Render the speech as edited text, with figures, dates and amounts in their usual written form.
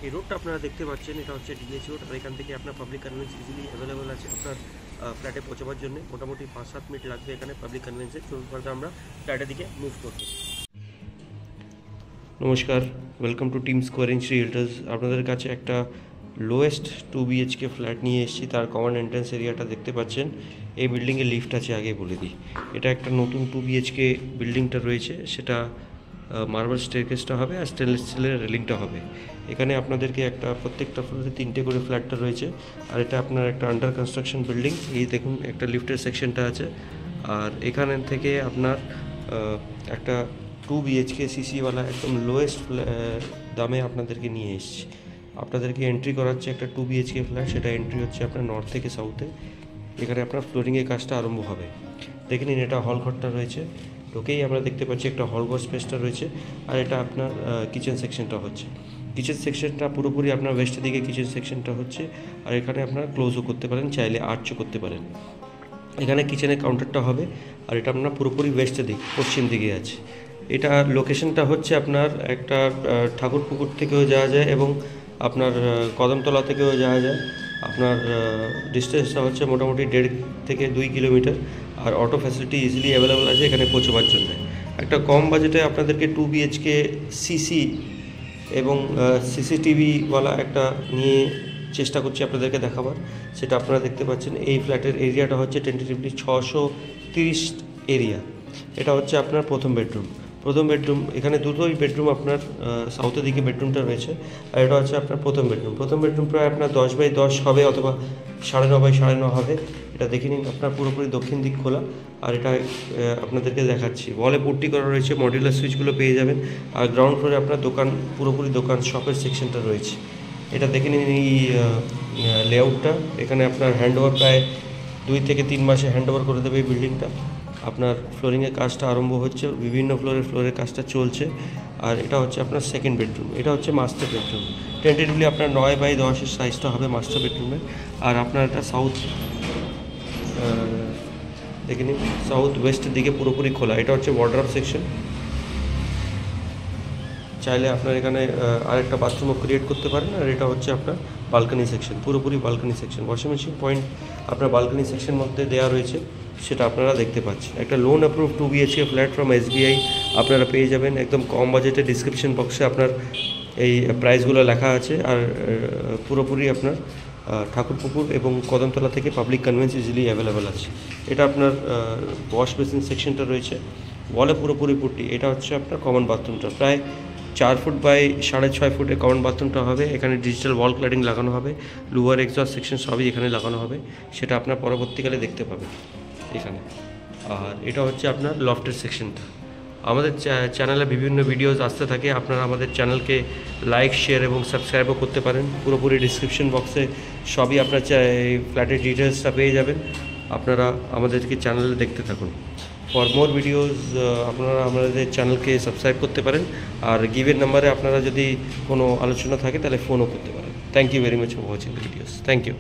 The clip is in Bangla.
এই রোডটা আপনারা দেখতে পাচ্ছেন, এটা হচ্ছে ডিএচ রোড। আর এখান থেকে আপনার পাবলিক কনভেন্স ইজিলি অ্যাভেলেবল আছে আপনার ফ্ল্যাটে পৌঁছাবার জন্য। মোটামুটি 5-7 মিনিট লাগবে এখানে পাবলিক কনভেন্সে। চলুন ফার্দার আমরা ফ্ল্যাটের দিকে মুভ করব। নমস্কার, welcome to Team Square Inch Realtors. আপনাদের কাছে একটা লোয়েস্ট 2 BHK ফ্ল্যাট নিয়ে এসেছি। তার কমন এন্ট্রান্স এরিয়াটা দেখতে পাচ্ছেন। এই বিল্ডিংয়ে লিফট আছে, আগে বলে দিই। এটা একটা নতুন 2 BHK বিল্ডিংটা রয়েছে, সেটা মার্বেল স্টেয়ারকেসটা হবে আর স্টেনলেস স্টিলের রেলিংটা হবে। এখানে আপনাদেরকে প্রত্যেকটা ফ্লোরে 3টে করে ফ্ল্যাটটা রয়েছে। আর এটা আপনার একটা আন্ডার কনস্ট্রাকশন বিল্ডিং। এই দেখুন, একটা লিফটের সেকশনটা আছে। আর এখান থেকে আপনার একটা 2 BHK সিসিওয়ালা একদম লোয়েস্ট দামে আপনাদেরকে নিয়ে এসেছি। আপনাদেরকে এন্ট্রি করাচ্ছে একটা 2 BHK ফ্ল্যাট। সেটা এন্ট্রি হচ্ছে আপনার নর্থ থেকে সাউথে। এখানে আপনার ফ্লোরিংয়ের কাজটা আরম্ভ হবে। দেখে নিন, এটা হল ঘরটা রয়েছে। ঢোকেই আমরা দেখতে পাচ্ছি একটা হল ঘর স্পেসটা রয়েছে। আর এটা আপনার কিচেন সেকশনটা হচ্ছে। কিচেন সেকশনটা পুরোপুরি আপনার ওয়েস্টের দিকে কিচেন সেকশনটা হচ্ছে। আর এখানে আপনার ক্লোজও করতে পারেন, চাইলে আর্চও করতে পারেন। এখানে কিচেনের কাউন্টারটা হবে। আর এটা আপনার পুরোপুরি ওয়েস্টের দিক, পশ্চিম দিকে আছে। এটা লোকেশনটা হচ্ছে আপনার একটা ঠাকুরপুকুর থেকেও যাওয়া যায় এবং আপনার কদমতলা থেকেও যাওয়া যায়। আপনার ডিস্টেন্সটা হচ্ছে মোটামুটি 1.5 থেকে 2 কিলোমিটার। আর অটো ফ্যাসিলিটি ইজিলি অ্যাভেলেবল আছে এখানে পৌঁছবার জন্য। একটা কম বাজেটে আপনাদেরকে 2 BHK সিসি এবং CCTVওয়ালা একটা নিয়ে চেষ্টা করছি আপনাদেরকে দেখাবার। সেটা আপনারা দেখতে পাচ্ছেন। এই ফ্ল্যাটের এরিয়াটা হচ্ছে টেন্টেটিভলি 630 এরিয়া। এটা হচ্ছে আপনার প্রথম বেডরুম। এখানে দুটোই বেডরুম আপনার সাউথের দিকে বেডরুমটা রয়েছে। আর এটা হচ্ছে আপনার প্রথম বেডরুম প্রায় আপনার 10x10 হবে অথবা 9.5x9 হবে। এটা দেখে নিন, আপনার পুরোপুরি দক্ষিণ দিক খোলা। আর এটা আপনাদেরকে দেখাচ্ছি, ওয়ালে পুট্টি করা রয়েছে, মডিউলার সুইচগুলো পেয়ে যাবেন। আর গ্রাউন্ড ফ্লোরে আপনার পুরোপুরি দোকান শপের সেকশনটা রয়েছে। এটা দেখে নিন এই লেআউটটা। এখানে আপনার হ্যান্ডওভার প্রায় 2 থেকে 3 মাসে হ্যান্ডওভার করে দেবে এই বিল্ডিংটা। আপনার ফ্লোরিংয়ের কাজটা আরম্ভ হচ্ছে, বিভিন্ন ফ্লোরের কাজটা চলছে। আর এটা হচ্ছে আপনার সেকেন্ড বেডরুম। এটা হচ্ছে মাস্টার বেডরুম। টেন্টেটিভলি আপনার 9x10 সাইজটা হবে মাস্টার বেডরুমের। আর আপনার এটা দেখে নিন, সাউথ ওয়েস্টের দিকে পুরোপুরি খোলা। এটা হচ্ছে ওয়ার্ডরোব সেকশন। চাইলে আপনার এখানে আরেকটা বাথরুমও ক্রিয়েট করতে পারেন। আর এটা হচ্ছে আপনার বালকানি সেকশন, পুরোপুরি বালকানি সেকশন। ওয়াশিং মেশিন পয়েন্ট আপনার বালকানি সেকশন মধ্যে দেওয়া রয়েছে, সেটা আপনারা দেখতে পাচ্ছেন। একটা loan approve 2 BHK flat from SBI আপনারা পেয়ে যাবেন একদম কম বাজেটে। ডিসক্রিপশন বক্সে আপনার এই প্রাইসগুলো লেখা আছে। আর পুরোপুরি আপনার ঠাকুরপুকুর এবং কদমতলা থেকে পাবলিক কনভেন্স ইজিলি অ্যাভেলেবেল আছে। এটা আপনার ওয়াশ বেসিন সেকশনটা রয়েছে, ওয়ালে পুরোপুরি পুট্টি। এটা হচ্ছে আপনার কমন বাথরুমটা, প্রায় 4 ফুট বাই 6.5 ফুটের কমন বাথরুমটা হবে। এখানে ডিজিটাল ওয়াল ক্লাডিং লাগানো হবে, লোয়ার এক্সস্ট সেকশন সবই এখানে লাগানো হবে। সেটা আপনার পরবর্তীকালে দেখতে পাবেন এখানে। আর এটা হচ্ছে আপনার লফটের সেকশনটা। আমাদের চ্যানেলে বিভিন্ন ভিডিওস আসতে থাকে। আপনারা আমাদের চ্যানেলকে লাইক, শেয়ার এবং সাবস্ক্রাইবও করতে পারেন। পুরোপুরি ডিসক্রিপশন বক্সে সবই আপনার ফ্ল্যাটের ডিটেলসটা পেয়ে যাবেন। আপনারা আমাদেরকে চ্যানেলে দেখতে থাকুন। ফর মোর ভিডিওস আপনারা আমাদের চ্যানেলকে সাবস্ক্রাইব করতে পারেন। আর গিভেন নাম্বারে আপনারা যদি কোনো আলোচনা থাকে তাহলে ফোনও করতে পারেন। Thank you very much for watching the videos. Thank you.